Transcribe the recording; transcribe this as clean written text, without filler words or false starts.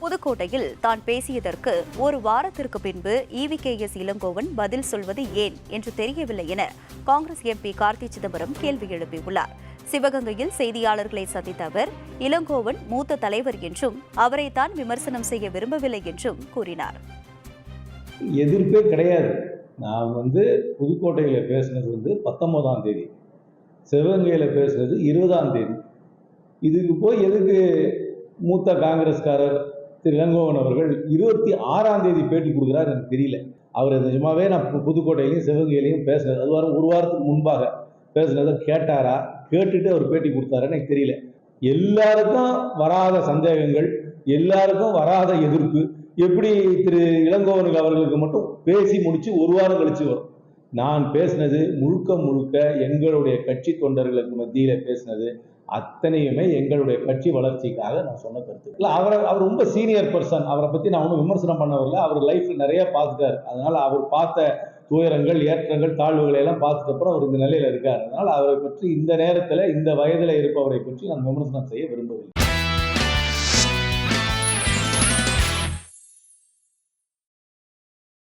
புதுக்கோட்டையில் தான் பேசியதற்கு ஒரு வாரத்திற்கு பின்பு ஈவி.கே.எஸ். இளங்கோவன் பதில் சொல்வது ஏன் என்று தெரியவில்லை என காங்கிரஸ் எம்பி கார்த்தி சிதம்பரம் கேள்வி எழுப்பியுள்ளார். சிவகங்கையில் செய்தியாளர்களை சந்தித்த அவர், இளங்கோவன் மூத்த தலைவர் என்றும் அவரைத்தான் விமர்சனம் செய்ய விரும்பவில்லை என்றும் கூறினார். எதிர்ப்பே கிடையாது. நான் புதுக்கோட்டையில் பேசினது 19ஆம் தேதி, சிவகங்கையில் பேசுனது 20ஆம் தேதி. இதுக்கு போய் எதுக்கு மூத்த காங்கிரஸ்காரர் திரு இளங்கோவன் அவர்கள் 26ஆம் தேதி பேட்டி கொடுக்குறாரு எனக்கு தெரியல. அவர் நிஜமாவே நான் புதுக்கோட்டையிலையும் சிவகங்கையிலையும் பேசுனது, அது ஒரு வாரத்துக்கு முன்பாக பேசுனதை கேட்டாரா, கேட்டுட்டு அவர் பேட்டி கொடுத்தாருன்னு எனக்கு தெரியல. எல்லாருக்கும் வராத சந்தேகங்கள், எல்லாருக்கும் வராத எதிர்ப்பு எப்படி திரு இளங்கோவன் அவர்களுக்கு மட்டும் பேசி முடிச்சு ஒரு வாரம் கழிச்சு வரும். நான் பேசினது முழுக்க எங்களுடைய கட்சி தொண்டர்களுக்கு மத்தியில பேசினது அத்தனையுமே எங்களுடைய கட்சி வளர்ச்சிக்காக நான் சொன்ன கருத்து. இல்லை, அவர் ரொம்ப சீனியர் பர்சன், அவரை பத்தி நான் ஒன்றும் விமர்சனம் பண்ணவில்லை. அவர் லைஃப்ல நிறைய பார்த்துட்டாரு. அதனால அவர் பார்த்த துயரங்கள், ஏற்றங்கள், தாழ்வுகளை எல்லாம் பார்த்துட்டு அப்புறம் அவர் இந்த நிலையில இருக்காரு. அதனால அவரை பற்றி இந்த நேரத்தில் இந்த வயதில் இருப்பவரை பற்றி நான் விமர்சனம் செய்ய விரும்பவில்லை.